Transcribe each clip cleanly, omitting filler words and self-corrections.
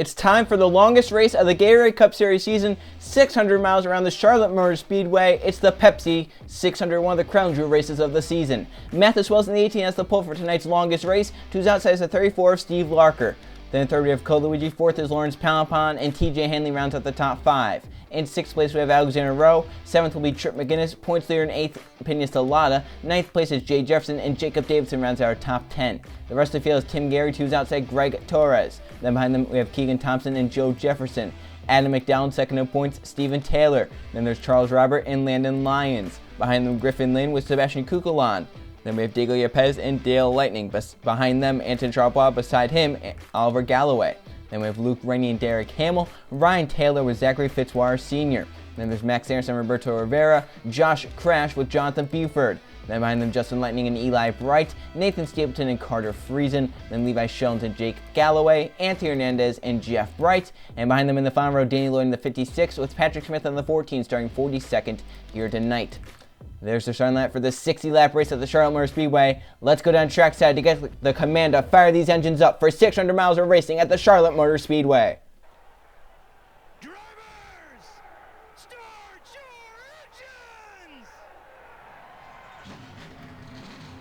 It's time for the longest race of the Gatorade Cup Series season, 600 miles around the Charlotte Motor Speedway. It's the Pepsi 600, one of the crown jewel races of the season. Mathis Wells in the 18 has the pole for tonight's longest race. To his outside is the 34 of Steve Larker. Then in third we have Luigi, fourth is Lawrence Palapon, and TJ Hanley rounds out the top five. In sixth place we have Alexander Rowe, seventh will be Trip McGinnis, points leader in eighth Pena Salata, ninth place is Jay Jefferson, and Jacob Davidson rounds out our top 10. The rest of the field is Tim Gary, to his outside Greg Torres. Then behind them we have Keegan Thompson and Joe Jefferson. Adam McDowell second in points, Stephen Taylor. Then there's Charles Robert and Landon Lyons. Behind them Griffin Lynn with Sebastian Kukulon. Then we have Diego Yepez and Dale Lightning. Behind them, Anton Charbois. Beside him, Oliver Galloway. Then we have Luke Rainey and Derek Hamill. Ryan Taylor with Zachary Fitzwater Sr. Then there's Max Anderson, Roberto Rivera. Josh Crash with Jonathan Buford. Then behind them, Justin Lightning and Eli Bright. Nathan Stapleton and Carter Friesen. Then Levi Shelton and Jake Galloway. Anthony Hernandez and Jeff Bright. And behind them in the final row, Danny Lloyd in the 56 with Patrick Smith on the 14, starting 42nd here tonight. There's the starting line for the 60-lap race at the Charlotte Motor Speedway. Let's go down trackside to get the command to fire these engines up for 600 miles of racing at the Charlotte Motor Speedway. Drivers, start your engines!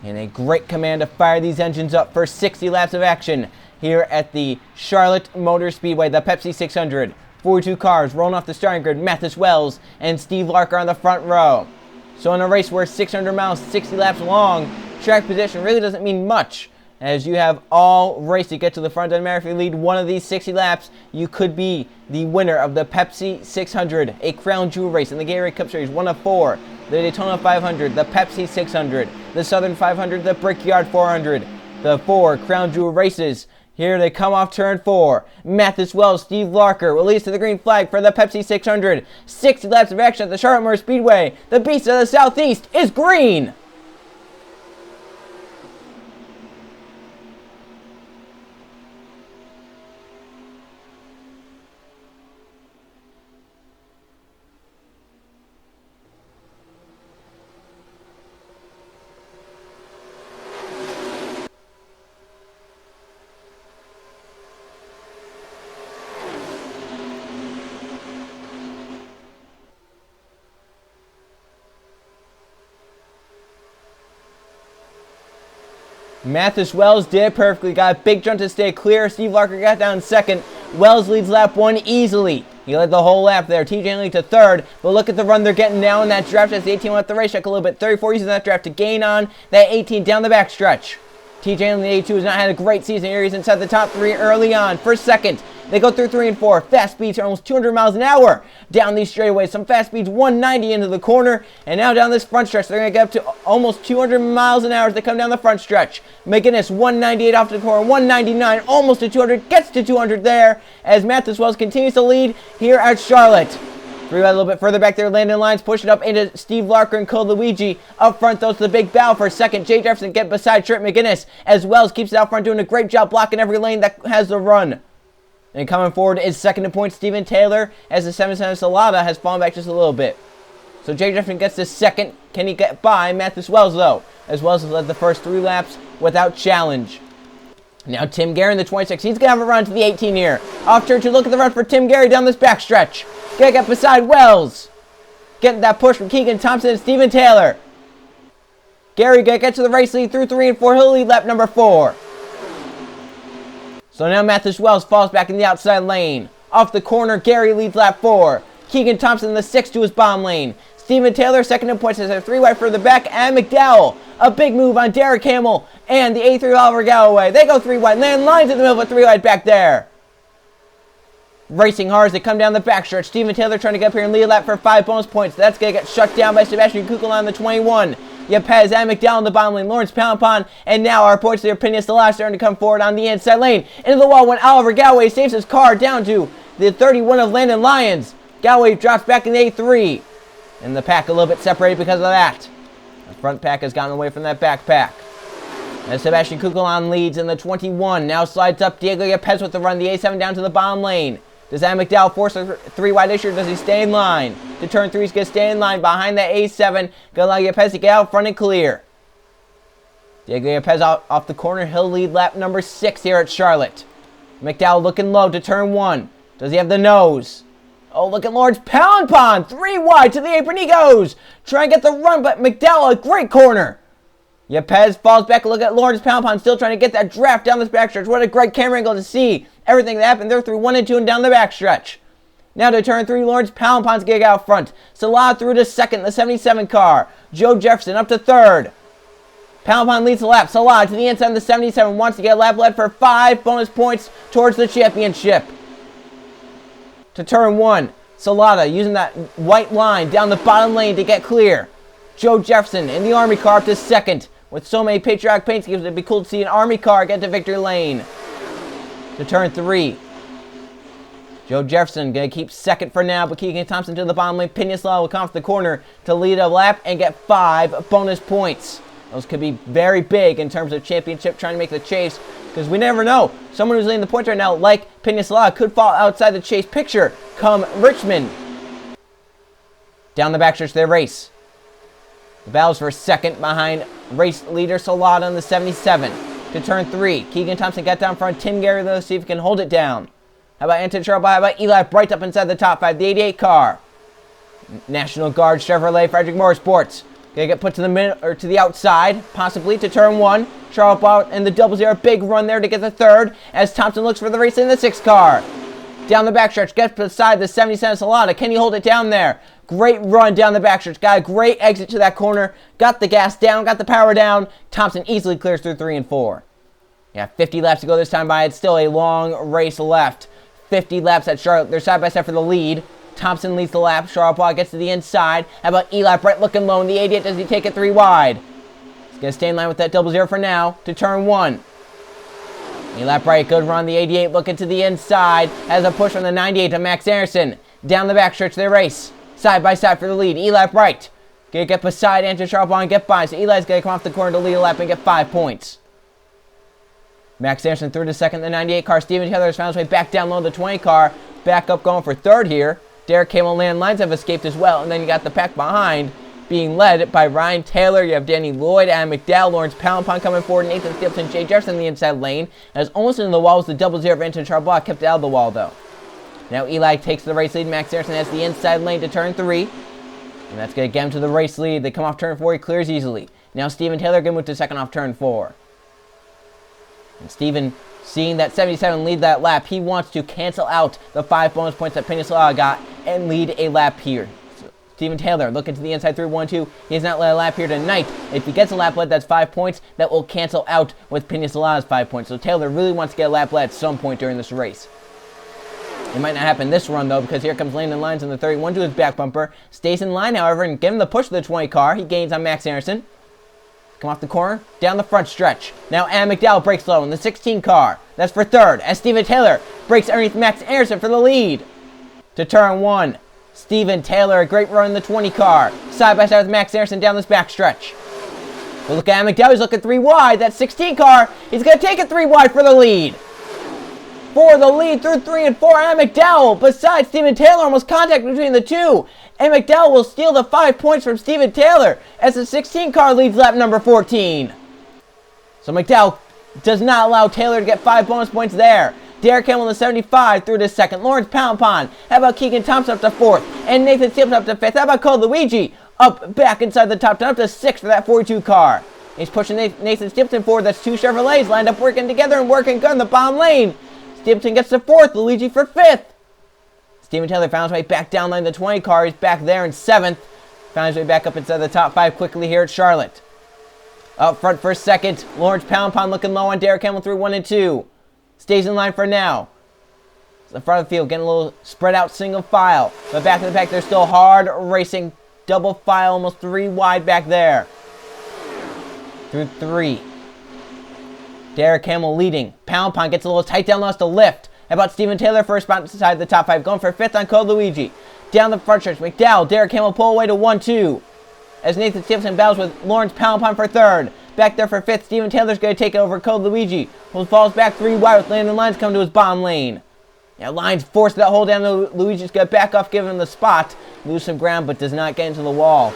And a great command to fire these engines up for 60 laps of action here at the Charlotte Motor Speedway, the Pepsi 600. 42 cars rolling off the starting grid, Mathis Wells and Steve Larker on the front row. So in a race where 600 miles, 60 laps long, track position really doesn't mean much, as you have all race to get to the front. Doesn't matter if you lead one of these 60 laps, you could be the winner of the Pepsi 600, a crown jewel race in the Gatorade Cup Series, one of four. The Daytona 500, the Pepsi 600, the Southern 500, the Brickyard 400, the four crown jewel races. Here they come off turn 4. Mathis Wells, Steve Larker will lead us to the green flag for the Pepsi 600. 60 laps of action at the Charlotte Motor Speedway. The beast of the Southeast is green. Mathis Wells did perfectly, got a big jump to stay clear. Steve Larker got down second. Wells leads lap 1 easily. He led the whole lap there. TJ Hanley to third, but look at the run they're getting now in that draft as the 18 went up the racetrack a little bit. 34 using that draft to gain on that 18 down the backstretch. TJ Hanley in the A2 has not had a great season here. He's inside the top 3 early on. For second, they go through 3 and 4. Fast speeds are almost 200 miles an hour down these straightaways. Some fast speeds 190 into the corner. And now down this front stretch, they're going to get up to almost 200 miles an hour as they come down the front stretch. McGinnis 198 off the corner, 199, almost to 200, gets to 200 there as Mathis Wells continues to lead here at Charlotte. 3 a little bit further back there, Landon Lyons pushing up into Steve Larker and Luigi. Up front, though, to the big battle for second. Jay Jefferson get beside Trip McGinnis as Wells keeps it out front, doing a great job blocking every lane that has the run. And coming forward is second in points, Stephen Taylor, as the 7-7 Salada has fallen back just a little bit. So Jay Jefferson gets to second. Can he get by Mathis Wells, though? As Wells has led the first 3 laps without challenge. Now Tim Gary in the 26. He's going to have a run to the 18 here. Off turn 2, look at the run for Tim Gary down this backstretch. Gonna get beside Wells. Getting that push from Keegan Thompson and Stephen Taylor. Gary gonna get to the race lead through 3 and 4. He'll lead lap number 4. So now Mathis Wells falls back in the outside lane. Off the corner, Gary leads lap 4. Keegan Thompson in the 6 to his bomb lane. Stephen Taylor second in points as a 3 wide further back. And McDowell, a big move on Derek Hamill and the A3 Oliver Galloway. They go 3 wide. Landon Lyons in the middle of a 3 wide back there. Racing hard as they come down the backstretch. Stephen Taylor trying to get up here and lead a lap for 5 bonus points. That's going to get shut down by Sebastian Kukulon on the 21. Yepez and McDowell in the bottom lane. Lawrence Palapon. And now our points leader, Pena Salata, starting to come forward on the inside lane. Into the wall when Oliver Galloway saves his car down to the 31 of Landon Lyons. Galloway drops back in the A3. And the pack a little bit separated because of that. The front pack has gotten away from that back pack. And Sebastian Kukulon leads in the 21. Now slides up Diego Yepez with the run. The A7 down to the bottom lane. Does Adam McDowell force a 3 wide issue or does he stay in line? To turn 3, he's going to stay in line behind that A7. Gonna allow Yepez to get out front and clear. Diego Yepez off the corner. He'll lead lap number 6 here at Charlotte. McDowell looking low to turn 1. Does he have the nose? Oh, look at Lawrence Pound Pond. 3 wide to the apron he goes. Try and get the run, but McDowell, a great corner. Yepez falls back. Look at Lawrence Pound Pond still trying to get that draft down this backstretch. What a great camera angle to see everything that happened there through 1 and 2 and down the backstretch. Now to turn 3, Lawrence Pound Pond's gig out front. Salah through to second, the 77 car. Joe Jefferson up to third. Pound Pond leads the lap. Salah to the inside of the 77 wants to get a lap led for 5 bonus points towards the championship. To turn 1, Salata using that white line down the bottom lane to get clear. Joe Jefferson in the Army car up to second. With so many patriotic paint schemes, it'd be cool to see an Army car get to victory lane. To turn 3, Joe Jefferson going to keep second for now, but Keegan Thompson to the bottom lane. Pinislao will come off the corner to lead a lap and get 5 bonus points. Those could be very big in terms of championship, trying to make the chase, because we never know. Someone who's leading the points right now, like Pinislao, could fall outside the chase picture come Richmond. Down the backstretch, their race. The battles for second behind race leader Salata on the 77. To turn 3, Keegan Thompson got down front. Tim Gary, though, see if he can hold it down. How about Anton Sharp? How about Eli Bright up inside the top 5, the 88 car. National Guard Chevrolet Frederick Motorsports. Gonna get put to the middle or to the outside, possibly to turn 1. Charles out in the 00, big run there to get the third as Thompson looks for the race in the 6 car. Down the backstretch, gets beside the 77 Salata. Can he hold it down there? Great run down the backstretch. Got a great exit to that corner. Got the gas down, got the power down. Thompson easily clears through 3 and 4. Yeah, 50 laps to go this time by. It's still a long race left. 50 laps at Charlotte. They're side by side for the lead. Thompson leads the lap. Charlotte gets to the inside. How about Eli Bright looking low in the 88? Does he take it 3 wide? He's going to stay in line with that 00 for now to turn 1. Eli Bright, good run. The 88 looking to the inside. Has a push from the 98 to Max Anderson. Down the backstretch, they race. Side by side for the lead. Eli Bright. Going to get beside Andrew Charlotte and get by. So Eli's going to come off the corner to lead a lap and get 5 points. Max Anderson through to second, the 98 car. Steven Taylor has found his way back down low, the 20 car. Back up going for third here. Derek Camel land lines have escaped as well. And then you got the pack behind being led by Ryan Taylor. You have Danny Lloyd, Adam McDowell, Lawrence Pound Pond coming forward, Nathan Stapleton, Jay Jefferson in the inside lane. As almost into the wall was the 00 of Anton Charbonneau, kept out of the wall though. Now Eli takes the race lead. Max Anderson has the inside lane to turn 3. And that's going to get him to the race lead. They come off turn 4, he clears easily. Now Steven Taylor going to move to second off turn 4. And Steven, seeing that 77 lead that lap, he wants to cancel out the 5 bonus points that Peninsula got and lead a lap here. So Steven Taylor looking to the inside 3-1-2. He has not led a lap here tonight. If he gets a lap led, that's 5 points. That will cancel out with Peninsula's 5 points. So Taylor really wants to get a lap led at some point during this race. It might not happen this run though, because here comes Landon Lyons in the 31 to his back bumper. Stays in line, however, and give him the push to the 20 car. He gains on Max Anderson. Come off the corner, down the front stretch. Now Adam McDowell breaks low in the 16 car. That's for third, as Steven Taylor breaks underneath Max Anderson for the lead. To turn 1, Steven Taylor, a great run in the 20 car. Side by side with Max Anderson down this back stretch. But look at Adam McDowell, he's looking 3 wide. That 16 car, he's going to take it 3 wide for the lead. For the lead through 3 and 4, Adam McDowell, besides Steven Taylor, almost contact between the two. And McDowell will steal the 5 points from Steven Taylor as the 16 car leads lap number 14. So McDowell does not allow Taylor to get 5 bonus points there. Derek Campbell in the 75 through to second. Lawrence Pound Pond. How about Keegan Thompson up to 4th? And Nathan Stapleton up to 5th. How about Cole Luigi up back inside the top 10 up to 6th for that 42 car. He's pushing Nathan Stapleton forward. That's 2 Chevrolets lined up working together and working good in the bottom lane. Stapleton gets to 4th. Luigi for 5th. Steven Taylor found his way back down line the 20 car. He's back there in 7th. Found his way back up inside the top 5 quickly here at Charlotte. Up front for second, Lawrence Pound Pond looking low on Derek Campbell through 1 and 2. Stays in line for now. The front of the field getting a little spread out single file. But back in the pack, they're still hard racing. Double file, almost 3 wide back there. Through 3. Derek Campbell leading. Pound Pond gets a little tight down, lost a lift. How about Steven Taylor first spot inside the top 5, going for 5th on Code Luigi. Down the front stretch, McDowell, Derek Campbell pull away to 1-2. As Nathan Stapleton battles with Lawrence Pound Pond for 3rd. Back there for 5th, Steven Taylor's going to take it over Code Luigi, who falls back 3 wide with Landon Lyons coming to his bottom lane. Now Lyons forced that hold down, Luigi's going to back off, give him the spot. Lose some ground, but does not get into the wall.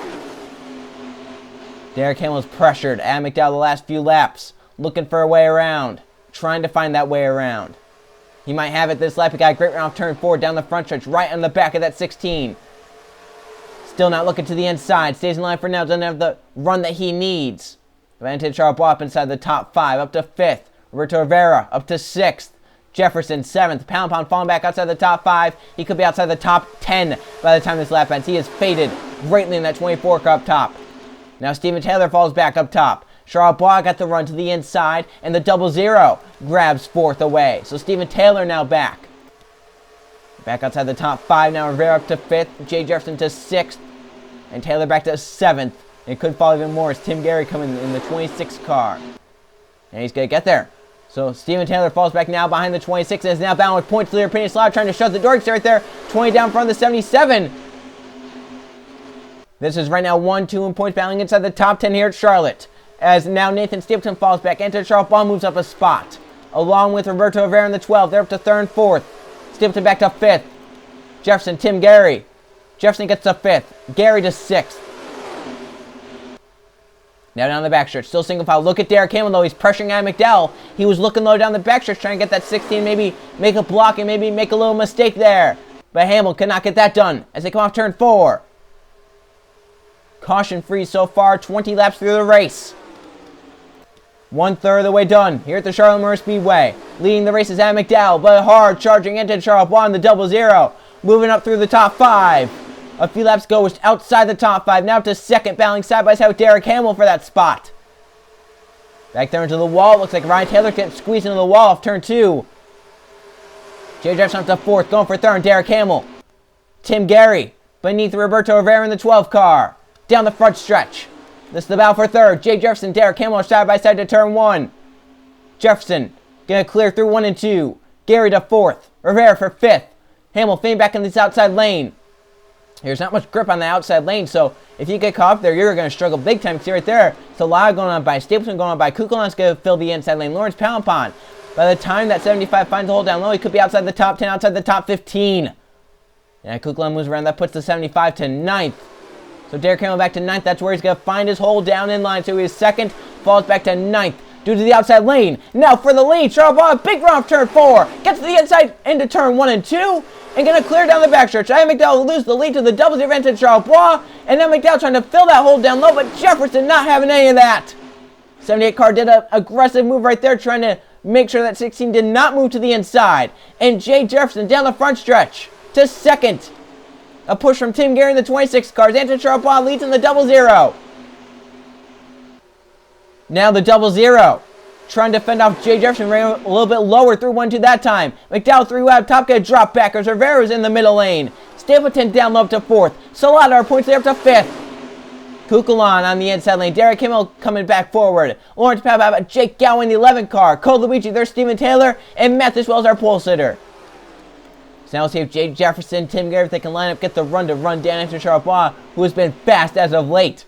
Derek Campbell's pressured. Adam McDowell the last few laps, looking for a way around. Trying to find that way around. He might have it this lap. He got a great run off turn 4 down the front stretch, right on the back of that 16. Still not looking to the inside. Stays in line for now. Doesn't have the run that he needs. Vantage Sharp up inside the top 5. Up to 5th. Roberto Rivera up to 6th. Jefferson 7th. Pound Pound falling back outside the top 5. He could be outside the top 10 by the time this lap ends. He has faded greatly in that 24 car up top. Now Steven Taylor falls back up top. Charles got the run to the inside, and the 00 grabs 4th away. So Steven Taylor now back. Back outside the top 5 now. Rivera up to 5th. Jay Jefferson to 6th. And Taylor back to 7th. And it could fall even more as Tim Gary coming in the 26 car. And he's going to get there. So Steven Taylor falls back now behind the 26 and is now bound with points leader. Penny Slaughter trying to shut the door. He's right there. 20 down front of the 77. This is right now 1-2 in points battling inside the top 10 here at Charlotte. As now Nathan Stapleton falls back. Enter Charles Ball moves up a spot. Along with Roberto Rivera in the 12. They're up to 3rd and 4th. Stapleton back to 5th. Jefferson, Tim Gary. Jefferson gets to 5th. Gary to 6th. Now down the backstretch. Still single file. Look at Derek Hamill though. He's pressuring Adam McDowell. He was looking low down the backstretch trying to get that 16. Maybe make a block and maybe make a little mistake there. But Hamill cannot get that done as they come off turn 4. Caution free so far. 20 laps through the race. 1/3 of the way done here at the Charlotte Motor Speedway. Leading the race is Adam McDowell, but hard charging into Charles Ball in the 00. Moving up through the top 5. A few laps ago was outside the top 5. Now to 2nd, battling side by side with Derek Hamill for that spot. Back there into the wall. Looks like Ryan Taylor can't squeeze into the wall off turn 2. Jay Jefferson up to 4th, going for 3rd. Derek Hamill. Tim Gary beneath Roberto Rivera in the 12 car. Down the front stretch. This is the battle for 3rd. Jay Jefferson, Derek Hamill are side by side to turn 1. Jefferson gonna clear through 1 and 2. Gary to 4th. Rivera for 5th. Hamill fading back in this outside lane. There's not much grip on the outside lane, so if you get caught up there, you're going to struggle big time. See right there, it's a lot going on by Stapleton, going on by Kukulon's going to fill the inside lane. Lawrence Poundpond, by the time that 75 finds the hole down low, he could be outside the top 10, outside the top 15. And Kukulon moves around, that puts the 75 to 9th. So Derek Hamill back to 9th, that's where he's going to find his hole down in line. So he's 2nd, falls back to 9th. Due to the outside lane. Now for the lead, Charles Ball, big run off turn 4. Gets to the inside into turn 1 and 2. And going to clear down the backstretch. Adam McDowell loses the lead to the 00 advantage Charles Ball. And then McDowell trying to fill that hole down low, but Jefferson not having any of that. 78 car did an aggressive move right there, trying to make sure that 16 did not move to the inside. And Jay Jefferson down the front stretch to 2nd. A push from Tim Gary in the 26 cars. Anton Charles Ball leads in the 00. Now the 00. Trying to fend off Jay Jefferson, ran a little bit lower through 1-2 that time. McDowell 3 wide, top guy drop back as Rivera's in the middle lane. Stapleton down low up to 4th. Salado points there up to 5th. Kukulon on the inside lane. Derek Hamill coming back forward. Lawrence Papa, Jake Gowen, the 11 car. Cole Luigi, there's Steven Taylor, and Matt as well as our pole sitter. So now we'll see if Jay Jefferson, Tim Gary, if they can line up, get the run to run down into Charles, who has been fast as of late.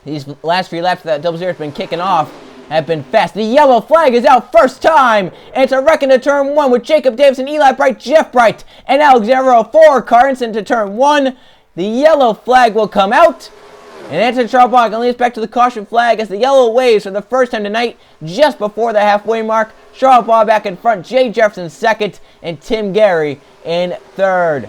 These last few laps that 00 has been kicking off have been fast. The yellow flag is out first time. And it's a wreck into turn 1 with Jacob Davidson, Eli Bright, Jeff Bright, and Alexander 4 car into turn 1. The yellow flag will come out. And Anton Charbonneau can lead us back to the caution flag as the yellow waves for the first time tonight, just before the halfway mark. Charbonneau back in front, Jay Jefferson 2nd, and Tim Gary in 3rd.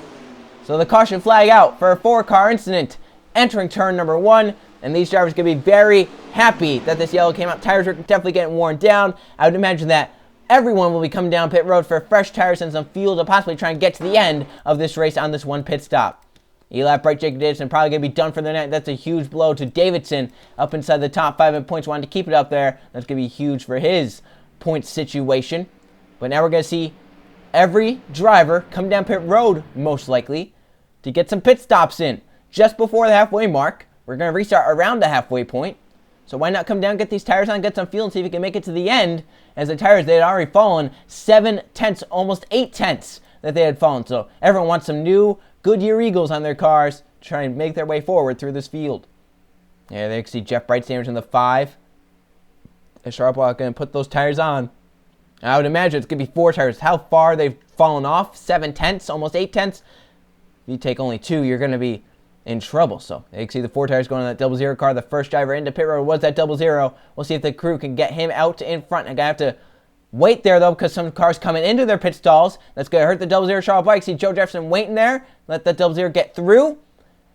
So the caution flag out for a 4-car incident entering turn number 1. And these drivers are going to be very happy that this yellow came out. Tires are definitely getting worn down. I would imagine that everyone will be coming down pit road for fresh tires and some fuel to possibly try and get to the end of this race on this one pit stop. Eli Bright, Jacob Davidson probably going to be done for the night. That's a huge blow to Davidson up inside the top 5 in points. Wanted to keep it up there. That's going to be huge for his point situation. But now we're going to see every driver come down pit road, most likely, to get some pit stops in just before the halfway mark. We're going to restart around the halfway point. So why not come down, get these tires on, get some fuel, and see if we can make it to the end. As the tires, they had already fallen 7 tenths, almost 8 tenths that they had fallen. So everyone wants some new Goodyear Eagles on their cars to try and make their way forward through this field. Yeah, there you can see Jeff Bright standing in the 5. As Sharpwalk going to put those tires on. I would imagine it's going to be 4 tires. How far they've fallen off, 7 tenths, almost 8 tenths. If you take only 2, you're going to be in trouble. So you can see the 4 tires going on that 00 car. The first driver into pit road was that 00. We'll see if the crew can get him out in front. I'm going to have to Wait there, though, because some cars coming into their pit stalls. That's going to hurt the 00 Charlotte bike. See Joe Jefferson waiting there. Let the 00 get through.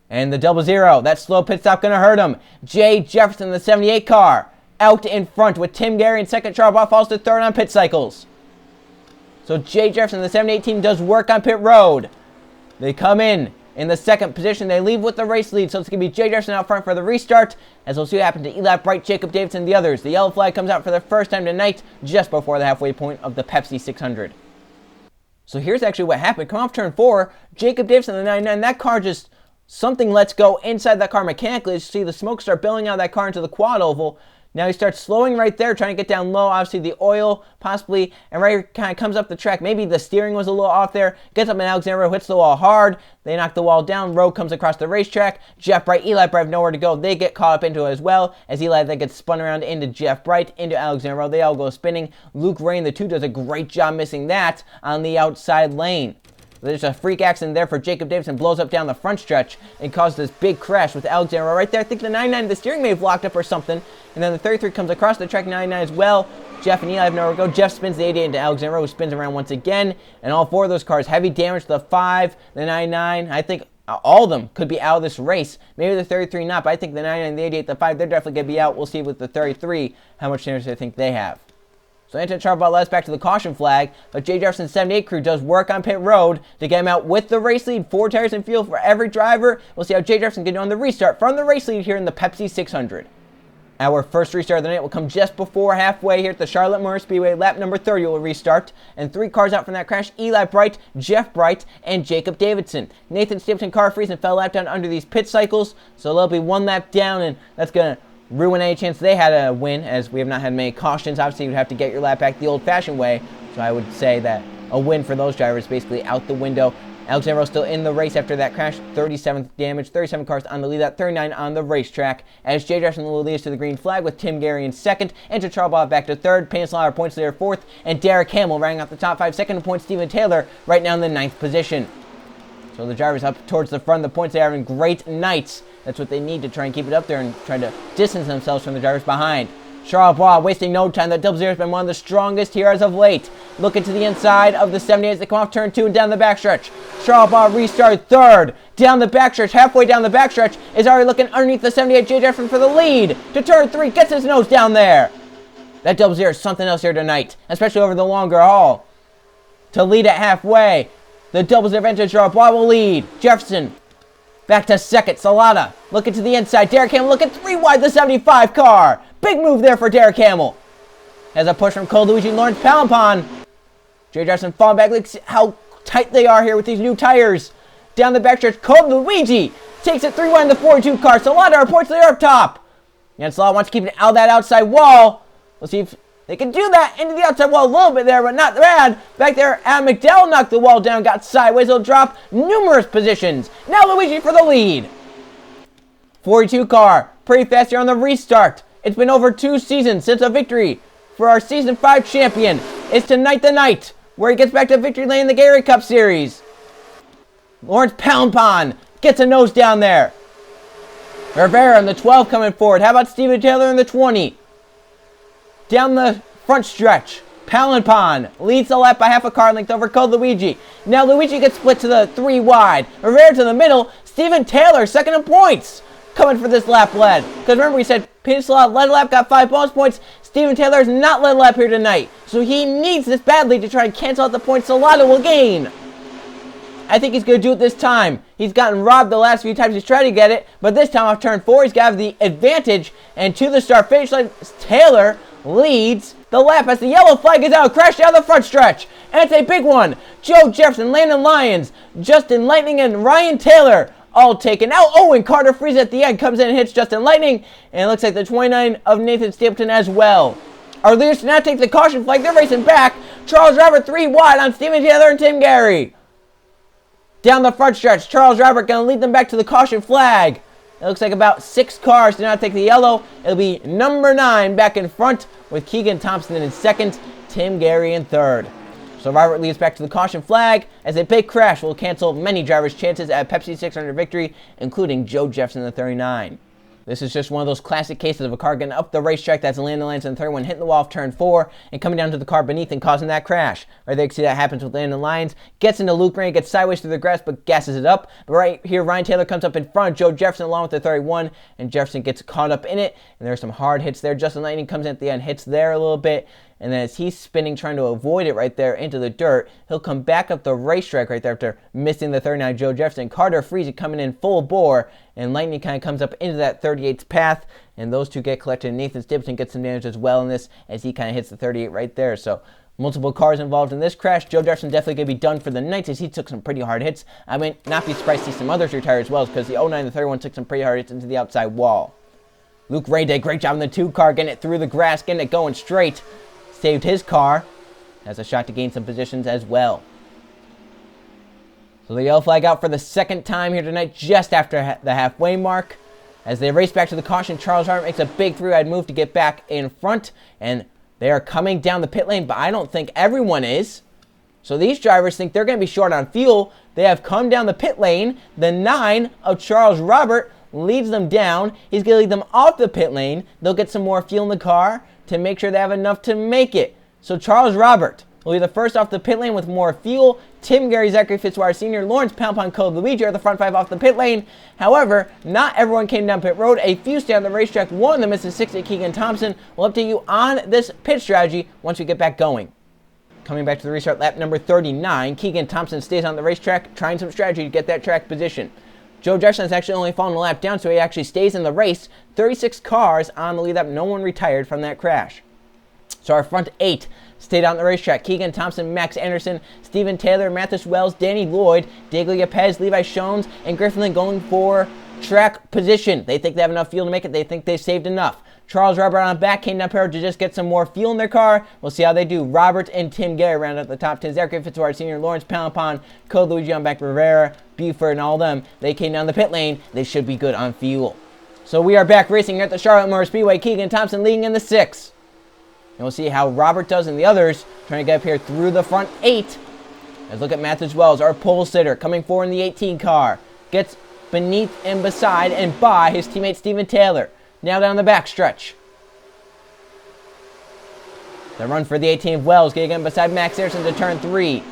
And the 00, that slow pit stop going to hurt him. Jay Jefferson, the 78 car, out in front with Tim Gary in second. Charles Bott falls to third on pit cycles. So Jay Jefferson, the 78 team, does work on pit road. They come in the second position. They leave with the race lead. So it's going to be Jay Jefferson out front for the restart. As we'll see what happened to Eli Bright, Jacob Davidson, and the others. The yellow flag comes out for the first time tonight, just before the halfway point of the Pepsi 600. So here's actually what happened. Come off turn 4, Jacob Davidson, the 99. That car just, something lets go inside that car mechanically. As you see the smoke start billowing out of that car into the quad oval. Now he starts slowing right there, trying to get down low. Obviously the oil, possibly, and right here kind of comes up the track. Maybe the steering was a little off there. Gets up in Alexander, hits the wall hard. They knock the wall down. Rowe comes across the racetrack. Jeff Bright, Eli Bright have nowhere to go. They get caught up into it as well. As Eli then gets spun around into Jeff Bright, into Alexander. They all go spinning. Luke Rain, the 2, does a great job missing that on the outside lane. There's a freak accident there for Jacob Davidson. Blows up down the front stretch and causes this big crash with Alexander right there. I think the 99, the steering may have locked up or something. And then the 33 comes across the track, 99 as well. Jeff and Eli have nowhere to go. Jeff spins the 88 into Alexander, who spins around once again. And all 4 of those cars, heavy damage to the 5, the 99. I think all of them could be out of this race. Maybe the 33 not, but I think the 99, the 88, the 5, they're definitely going to be out. We'll see with the 33 how much damage I think they have. So Anton Charbot led us back to the caution flag, but Jay Jefferson's 78 crew does work on pit road to get him out with the race lead. 4 tires in fuel for every driver. We'll see how Jay Jefferson can do on the restart from the race lead here in the Pepsi 600. Our first restart of the night will come just before halfway here at the Charlotte Motor Speedway. Lap number 30 will restart, and 3 cars out from that crash: Eli Bright, Jeff Bright, and Jacob Davidson. Nathan Stapleton car freeze and fell lap down under these pit cycles, so there'll be 1 lap down, and that's going to ruin any chance they had a win, as we have not had many cautions. Obviously, you'd have to get your lap back the old-fashioned way, so I would say that a win for those drivers basically out the window. Alexander still in the race after that crash. 37th damage, 37 cars on the lead, at 39 on the racetrack. As Jay Jefferson will lead us to the green flag with Tim Gary in second. Enter Charles Bob back to third. Payne Slaughter points leader fourth. And Derek Hamill rounding out the top 5. Second point, Steven Taylor right now in the 9th position. So the drivers up towards the front of the points. They're having great nights. That's what they need to try and keep it up there and try to distance themselves from the drivers behind. Charles Bois wasting no time. That 00 has been one of the strongest here as of late. Looking to the inside of the 78 as they come off turn 2 and down the backstretch. Charles Bois restarted third. Down the backstretch, halfway down the backstretch, is already looking underneath the 78 Jay Jefferson for the lead. To turn 3, gets his nose down there. That 00 is something else here tonight, especially over the longer haul. To lead at halfway, the 00 entered. Charles Bois will lead. Jefferson back to second. Salata looking to the inside. Derek Hamill looking 3 wide, the 75 car. Big move there for Derek Hamill. Has a push from Cole Luigi and Lawrence Palampon. Jay Jefferson falling back. Look how tight they are here with these new tires. Down the backstretch, Cole Luigi takes it 3 wide in the 42 car. Salata are points leader up top. And Salata wants to keep it out of that outside wall. We'll see if they can do that into the outside wall a little bit there, but not bad. Back there, Adam McDowell knocked the wall down, got sideways. He'll drop numerous positions. Now Luigi for the lead. 42 car, pretty fast here on the restart. It's been over 2 seasons since a victory for our Season 5 champion. It's tonight the night where he gets back to victory lane in the Gatorade Cup Series. Lawrence Palampon gets a nose down there. Rivera in the 12 coming forward. How about Steven Taylor in the 20? Down the front stretch, Palampon leads the lap by half a car length over Cole Luigi. Now Luigi gets split to the 3 wide. Rivera to the middle. Steven Taylor second in points. Coming for this lap lead. Because remember we said Peter Slot led lap, got 5 bonus points. Steven Taylor has not led lap here tonight. So he needs this badly to try and cancel out the points Salata will gain. I think he's going to do it this time. He's gotten robbed the last few times he's tried to get it. But this time off turn 4, he's got to have the advantage. And to the start finish line, Taylor leads the lap as the yellow flag is out. Crash down the front stretch. And it's a big one. Joe Jefferson, Landon Lyons, Justin Lightning, and Ryan Taylor all taken out. Oh, and Carter Freeze at the end comes in and hits Justin Lightning. And it looks like the 29 of Nathan Stapleton as well. Our leaders now take the caution flag. They're racing back. Charles Robert 3 wide on Steven Taylor and Tim Gary. Down the front stretch, Charles Robert going to lead them back to the caution flag. It looks like about 6 cars do not take the yellow. It'll be number 9 back in front with Keegan Thompson in second, Tim Gary in third. So Robert leads back to the caution flag as a big crash will cancel many drivers' chances at Pepsi 600 victory, including Joe Jefferson, the 39. This is just one of those classic cases of a car getting up the racetrack that's landing the lines in the third one, hitting the wall of turn 4, and coming down to the car beneath and causing that crash. Right there, you can see that happens with landing the lines. Gets into loop rain, gets sideways through the grass, but gasses it up. But right here, Ryan Taylor comes up in front of Joe Jefferson along with the 31, and Jefferson gets caught up in it. And there's some hard hits there. Justin Lightning comes in at the end, hits there a little bit. And then as he's spinning, trying to avoid it right there into the dirt, he'll come back up the racetrack right there after missing the 39 Joe Jefferson. Carter Freese coming in full bore, and Lightning kind of comes up into that 38's path, and those two get collected. Nathan Stibson gets some damage as well in this as he kind of hits the 38 right there. So multiple cars involved in this crash. Joe Jefferson definitely going to be done for the night as he took some pretty hard hits. I mean, not be surprised to see some others retire as well, because the 09 and the 31 took some pretty hard hits into the outside wall. Luke Ray did a great job in the 2 car, getting it through the grass, getting it going straight. Saved his car. Has a shot to gain some positions as well. So the yellow flag out for the second time here tonight, just after the halfway mark. As they race back to the caution, Charles Hart makes a big 3-wide move to get back in front. And they are coming down the pit lane, but I don't think everyone is. So these drivers think they're going to be short on fuel. They have come down the pit lane. The 9 of Charles Robert leads them down. He's going to lead them off the pit lane. They'll get some more fuel in the car to make sure they have enough to make it. So Charles Robert will be the first off the pit lane with more fuel. Tim Gary, Zachary Fitzwater Sr., Lawrence Palpon, Code Luigi are the front 5 off the pit lane. However, not everyone came down pit road. A few stay on the racetrack. One of them is the 60 Keegan Thompson. We'll update you on this pit strategy once we get back going. Coming back to the restart, lap number 39, Keegan Thompson stays on the racetrack, trying some strategy to get that track position. Joe Jefferson has actually only fallen a lap down, so he actually stays in the race. 36 cars on the lead up. No one retired from that crash. So our front 8 stayed on the racetrack. Keegan Thompson, Max Anderson, Steven Taylor, Mathis Wells, Danny Lloyd, Deglia Pez, Levi Shones, and Griffin Lynn going for track position. They think they have enough fuel to make it. They think they saved enough. Charles Robert on the back came down here to just get some more fuel in their car. We'll see how they do. Robert and Tim Gary round out the top 10. Zachary Fitzwater Sr., Lawrence Palapon, Code Luigi on back, Rivera, Buford, and all them. They came down the pit lane. They should be good on fuel. So we are back racing here at the Charlotte Motor Speedway. Keegan Thompson leading in the 6. And we'll see how Robert does and the others trying to get up here through the front 8. Let's look at Mathis Wells, our pole sitter, coming forward in the 18 car. Gets beneath and beside and by his teammate Steven Taylor. Now down the back stretch. The run for the 18 of Wells, getting in beside Max Anderson to turn 3.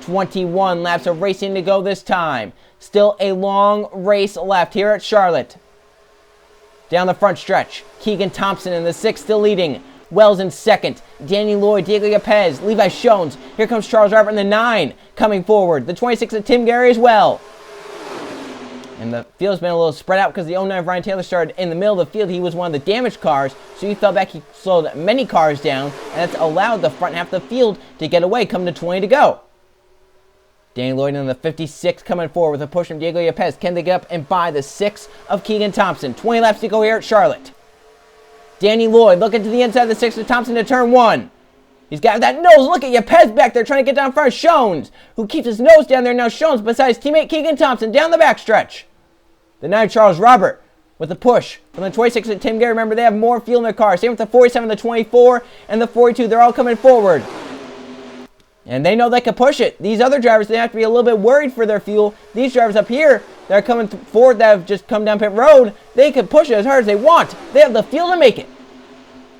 21 laps of racing to go this time. Still a long race left here at Charlotte. Down the front stretch, Keegan Thompson in the 6 still leading. Wells in 2nd. Danny Lloyd, Diego Pez, Levi Shones. Here comes Charles Robert in the 9 coming forward. The 26 of Tim Gary as well. And the field's been a little spread out because the 09 Ryan Taylor started in the middle of the field. He was one of the damaged cars, so he fell back. He slowed many cars down, and that's allowed the front half of the field to get away, coming to 20 to go. Danny Lloyd in the 56 coming forward with a push from Diego Yepes. Can they get up and buy the 6 of Keegan Thompson? 20 laps to go here at Charlotte. Danny Lloyd looking to the inside of the 6 of Thompson to turn 1. He's got that nose. Look at Yepes back there trying to get down in front of Shones, who keeps his nose down there. Now Shones beside his teammate Keegan Thompson down the backstretch. The 9 Charles Robert with the push from the 26 of Tim Gary. Remember, they have more fuel in their car. Same with the 47, the 24, and the 42. They're all coming forward. And they know they can push it. These other drivers, they have to be a little bit worried for their fuel. These drivers up here that are coming forward that have just come down pit road, they can push it as hard as they want. They have the fuel to make it.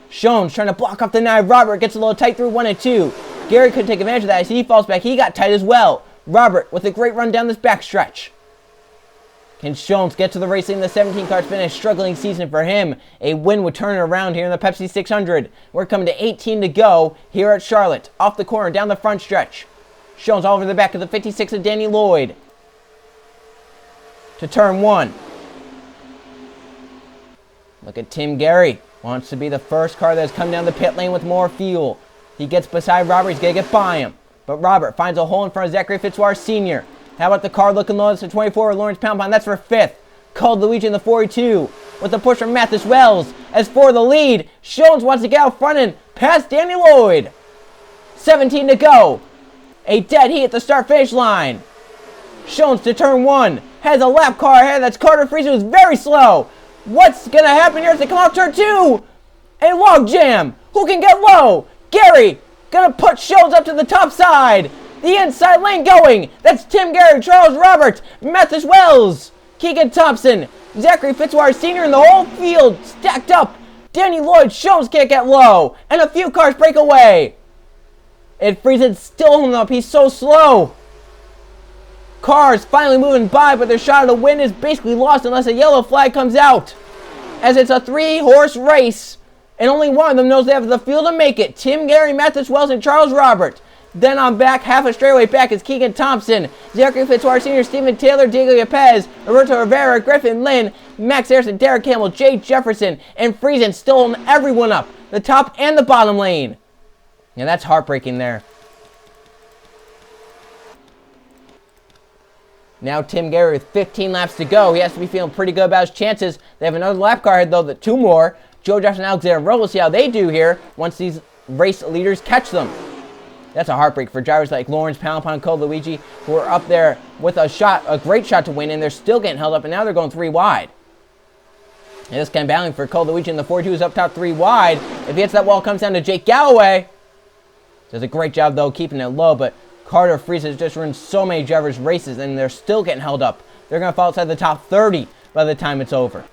Shones trying to block off the 9. Robert gets a little tight through 1 and 2. Gary couldn't take advantage of that as he falls back. He got tight as well. Robert with a great run down this backstretch. Can Shones get to the race in the 17 car? It's been a struggling season for him. A win would turn it around here in the Pepsi 600. We're coming to 18 to go here at Charlotte. Off the corner, down the front stretch. Shones all over the back of the 56 of Danny Lloyd. To turn 1. Look at Tim Gary. Wants to be the first car that's come down the pit lane with more fuel. He gets beside Robert. He's going to get by him. But Robert finds a hole in front of Zachary Fitzwater Sr. How about the car looking low? It's the 24 of Lawrence Poundpond. That's for 5th. Called Luigi in the 42 with the push from Mathis Wells. As for the lead, Shones wants to get out front and pass Danny Lloyd. 17 to go. A dead heat at the start-finish line. Shones to turn 1. Has a lap car ahead. That's Carter Freese, who's very slow. What's going to happen here as they come off turn 2? A log jam. Who can get low? Gary going to put Shones up to the top side. The inside lane going. That's Tim Gary, Charles Roberts, Mathis Wells, Keegan Thompson, Zachary Fitzwater Sr. in the whole field stacked up. Danny Lloyd Jones can't get low, and a few cars break away. And Friesen's still holding up. He's so slow. Cars finally moving by, but their shot at the win is basically lost unless a yellow flag comes out. As it's a 3-horse race, and only one of them knows they have the field to make it. Tim Gary, Mathis Wells, and Charles Robert. Then on back, half a straightaway back is Keegan Thompson, Zachary Fitzwater Sr., Stephen Taylor, Diego Yepez, Roberto Rivera, Griffin Lynn, Max Harrison, Derek Campbell, Jay Jefferson, and Friesen still holding everyone up, the top and the bottom lane. Yeah, that's heartbreaking there. Now Tim Gary with 15 laps to go. He has to be feeling pretty good about his chances. They have another lap car ahead, though, that 2 more. Joe Jefferson and Alexander Rowe. We'll see how they do here once these race leaders catch them. That's a heartbreak for drivers like Lawrence, Palapon, and Cole Luigi, who are up there with a great shot to win, and they're still getting held up, and now they're going 3 wide. And this kind of battling for Cole Luigi in the 4-2 is up top 3 wide. If he hits that wall, it comes down to Jake Galloway. Does a great job, though, keeping it low, but Carter Friesen has just ruined so many drivers' races, and they're still getting held up. They're going to fall outside the top 30 by the time it's over.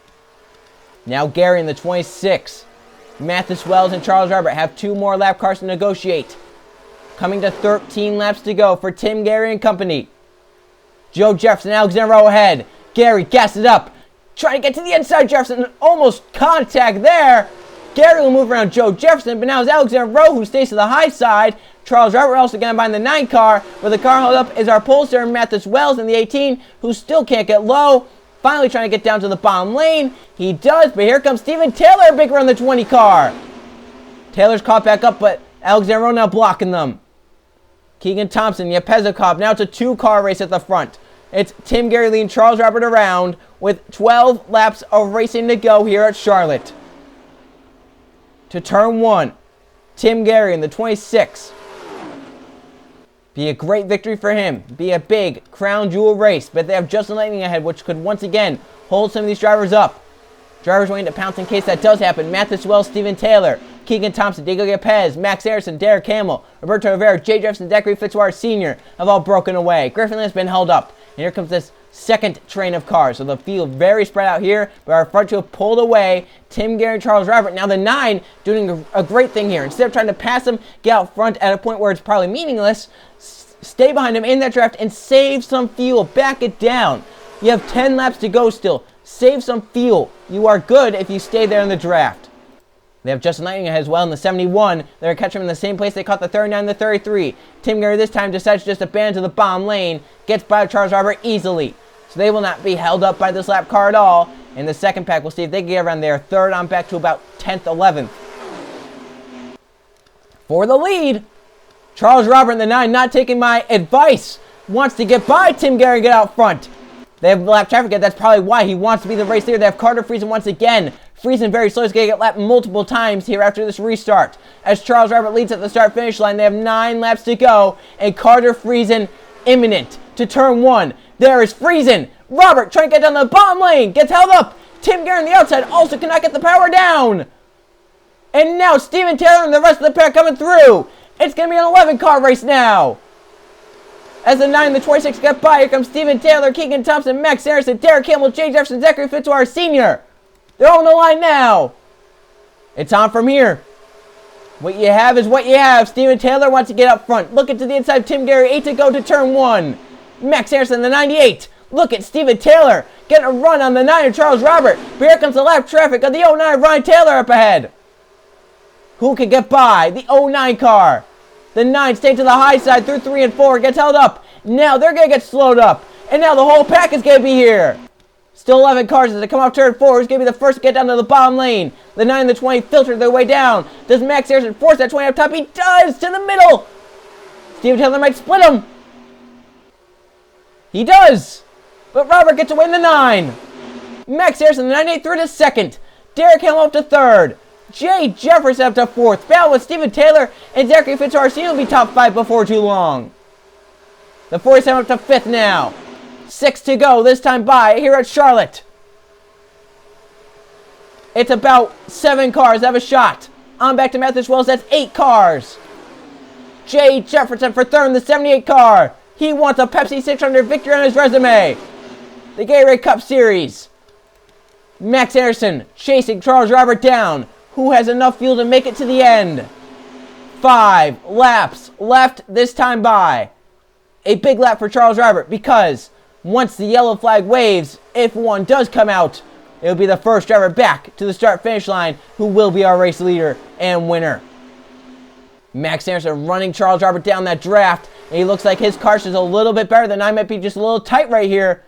Now Gary in the 26. Mathis Wells and Charles Robert have 2 more lap cars to negotiate. Coming to 13 laps to go for Tim Gary and company. Joe Jefferson, Alexander Rowe ahead. Gary gas it up. Trying to get to the inside. Jefferson almost contact there. Gary will move around Joe Jefferson, but now it's Alexander Rowe who stays to the high side. Charles Robert also getting behind the 9 car, but the car held up is our pole star Mathis Wells in the 18, who still can't get low. Finally trying to get down to the bottom lane. He does, but here comes Stephen Taylor, big run the 20 car. Taylor's caught back up, but Alexander Rowe now blocking them. Keegan Thompson, Yepezikov. Now it's a 2-car race at the front. It's Tim Gary leading Charles Robert around with 12 laps of racing to go here at Charlotte. To turn 1, Tim Gary in the 26. Be a great victory for him. Be a big crown jewel race, but they have Justin Lightning ahead, which could once again hold some of these drivers up. Drivers waiting to pounce in case that does happen. Mathis Wells, Stephen Taylor, Keegan Thompson, Diego Yepez, Max Harrison, Derek Campbell, Roberto Rivera, Jay Jefferson, Zachary Fitzwater Sr. have all broken away. Griffin Lynn has been held up. And here comes this second train of cars. So the field very spread out here, but our front two have pulled away. Tim Gary and Charles Robert. Now the 9 doing a great thing here. Instead of trying to pass him, get out front at a point where it's probably meaningless, stay behind him in that draft and save some fuel. Back it down. You have 10 laps to go still. Save some fuel. You are good if you stay there in the draft. They have Justin Lightning ahead as well in the 71. They're going to catch him in the same place they caught the 39 and the 33. Tim Gary this time decides to just abandon to the bottom lane. Gets by Charles Robert easily. So they will not be held up by this lap car at all. In the second pack, we'll see if they can get around there. Third on back to about 10th, 11th. For the lead, Charles Robert in the 9, not taking my advice, wants to get by Tim Gary and get out front. They have lap traffic, that's probably why he wants to be the race leader. They have Carter Friesen once again. Friesen very slow. He's going to get lapped multiple times here after this restart. As Charles Robert leads at the start-finish line, they have 9 laps to go. And Carter Friesen imminent to turn 1. There is Friesen. Robert trying to get down the bottom lane. Gets held up. Tim Gary on the outside also cannot get the power down. And now Stephen Taylor and the rest of the pack coming through. It's going to be an 11-car race now. As the 9 and the 26 get by, here comes Stephen Taylor, Keegan Thompson, Max Harrison, Derek Campbell, Jay Jefferson, Zachary Fitzwater Sr. They're on the line now. It's on from here. What you have is what you have. Stephen Taylor wants to get up front. Looking to the inside of Tim Gary. 8 to go to turn 1. Max Harrison, the 98. Look at Stephen Taylor getting a run on the 9 of Charles Robert. But here comes the lap traffic of the 09 Ryan Taylor up ahead. Who can get by? The 09 car. The 9 stayed to the high side through 3 and 4. Gets held up. Now they're going to get slowed up. And now the whole pack is going to be here. Still 11 cars as they come off turn 4. Who's going to be the first to get down to the bottom lane? The 9 and the 20 filter their way down. Does Max Harrison force that 20 up top? He does! To the middle! Stephen Taylor might split him. He does! But Robert gets away in the 9. Max Harrison, the 98 through to second. Derek Campbell up to third. Jay Jefferson up to fourth. Battle with Stephen Taylor and Zachary Fitzwater Sr. will be top 5 before too long. The 47 up to fifth now. 6 to go this time by here at Charlotte. It's about 7 cars that have a shot. On back to Mathis Wells, that's 8 cars. Jay Jefferson for third in the 78 car. He wants a Pepsi 600 victory on his resume. The Gatorade Cup Series. Max Anderson chasing Charles Robert down. Who has enough fuel to make it to the end? 5 laps left this time by. A big lap for Charles Robert because once the yellow flag waves, if one does come out, it will be the first driver back to the start-finish line who will be our race leader and winner. Max Anderson running Charles Robert down that draft, and he looks like his car is a little bit better. The 9 might be just a little tight right here.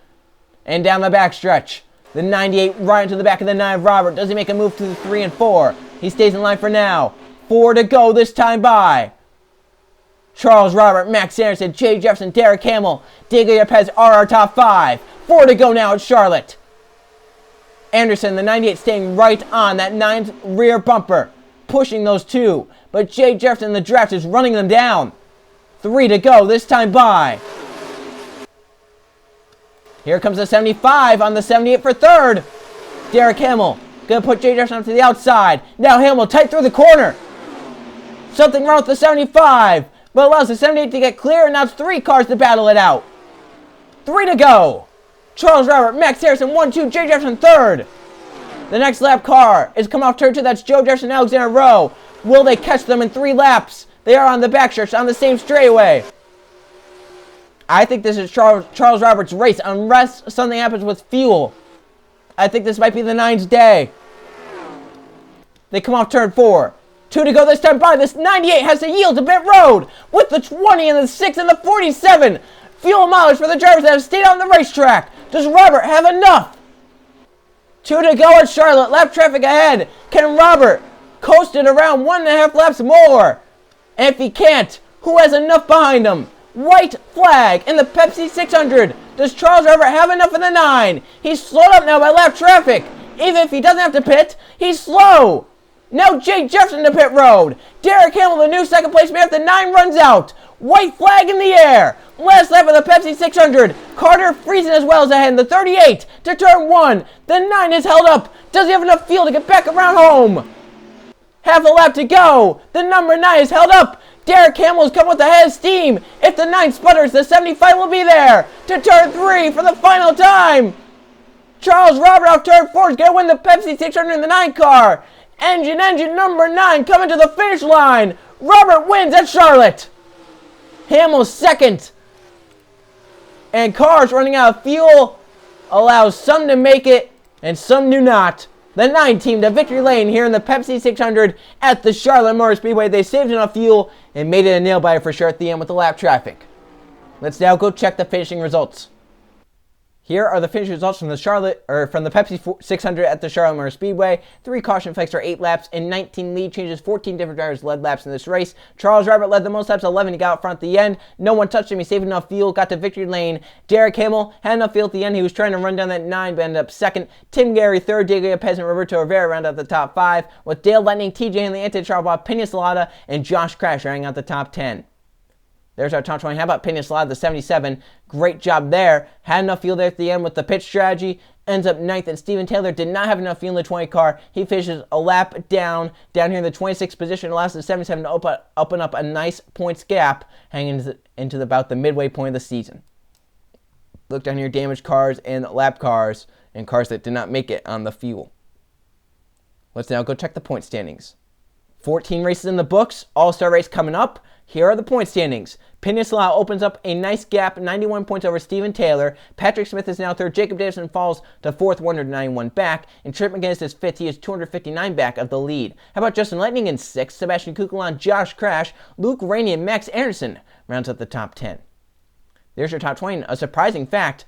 And down the backstretch, the 98 right into the back of the 9 of Robert. Does he make a move to the 3 and 4? He stays in line for now. 4 to go this time by. Charles Robert, Max Anderson, Jay Jefferson, Derek Hamill, Diego Lopez are our top 5. 4 to go now at Charlotte. Anderson, the 98, staying right on that 9's rear bumper, pushing those 2. But Jay Jefferson, the draft, is running them down. 3 to go this time by. Here comes the 75 on the 78 for 3rd. Derek Hamill going to put Jay Jefferson up to the outside. Now Hamill tight through the corner. Something wrong with the 75, but allows the 78 to get clear, and now it's 3 cars to battle it out. 3 to go. Charles Robert, Max Harrison, 1-2, Jay Jefferson 3rd. The next lap car is coming off turn 2. That's Joe Jefferson and Alexander Rowe. Will they catch them in 3 laps? They are on the backstretch on the same straightaway. I think this is Charles Roberts' race unless something happens with fuel. I think this might be the 9's day. They come off turn 4. 2 to go this time by. This 98 has to yield to pit road with the 20 and the 6 and the 47. Fuel mileage for the drivers that have stayed on the racetrack. Does Robert have enough? 2 to go at Charlotte. Lap traffic ahead. Can Robert coast it around 1.5 laps more? And if he can't, who has enough behind him? White flag in the Pepsi 600. Does Charles Robert have enough in the 9? He's slowed up now by lap traffic. Even if he doesn't have to pit, he's slow. Now Jay Jefferson to pit road. Derek Hamill, the new second place man, if the 9 runs out. White flag in the air. Last lap of the Pepsi 600. Carter freezing as well as ahead in the 38 to turn 1. The 9 is held up. Does he have enough fuel to get back around home? Half a lap to go. The number 9 is held up. Derek Hamill has come with a head of steam. If the 9 sputters, the 75 will be there to turn 3 for the final time. Charles Robert off turn 4 is going to win the Pepsi 600 in the 9 car. Engine number 9 coming to the finish line. Robert wins at Charlotte. Hamill second. And cars running out of fuel allows some to make it and some do not. The 9 team to victory lane here in the Pepsi 600 at the Charlotte Motor Speedway. They saved enough fuel and made it a nail-biter for sure at the end with the lap traffic. Let's now go check the finishing results. Here are the finish results from the Pepsi 600 at the Charlotte Motor Speedway. 3 caution flags for 8 laps and 19 lead changes. 14 different drivers led laps in this race. Charles Robert led the most laps, 11. He got out front at the end. No one touched him. He saved enough fuel, got to victory lane. Derek Hamill had enough fuel at the end. He was trying to run down that 9, but ended up second. Tim Gary, third. Diego Lopez and Roberto Rivera round out the top 5, with Dale Lightning, TJ Hanley, Anthony Charles, Pena Salada, and Josh Crash rounding out the top 10. There's our top 20. How about Pena Salada, the 77? Great job there. Had enough fuel there at the end with the pit strategy. Ends up 9th, and Steven Taylor did not have enough fuel in the 20 car. He finishes a lap down here in the 26th position. Allows the 77 to open up a nice points gap hanging into about the midway point of the season. Look down here, damaged cars and lap cars and cars that did not make it on the fuel. Let's now go check the point standings. 14 races in the books. All-Star race coming up. Here are the point standings. Peninsula opens up a nice gap, 91 points over Steven Taylor. Patrick Smith is now 3rd. Jacob Davison falls to 4th, 191 back. And Trip McGinnis is 5th. He is 259 back of the lead. How about Justin Lightning in 6th? Sebastian Kukulon, Josh Crash, Luke Rainey, and Max Anderson rounds up the top 10. There's your top 20. A surprising fact,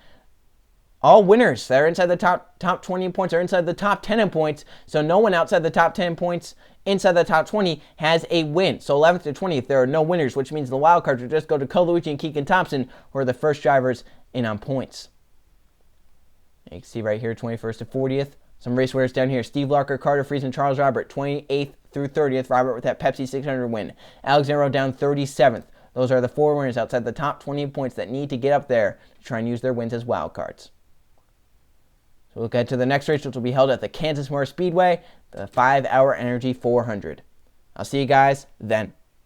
all winners that are inside the top 20 points are inside the top 10 in points. So no one outside the top 10 points inside the top 20 has a win. So 11th to 20th, there are no winners, which means the wild cards will just go to Colucci and Keegan Thompson, who are the first drivers in on points. You can see right here, 21st to 40th. Some race winners down here. Steve Larker, Carter Fries, and Charles Robert, 28th through 30th. Robert with that Pepsi 600 win. Alexander Rowe down 37th. Those are the 4 winners outside the top 20 points that need to get up there to try and use their wins as wild cards. So we'll get to the next race, which will be held at the Kansas Motor Speedway, the 5-Hour Energy 400. I'll see you guys then.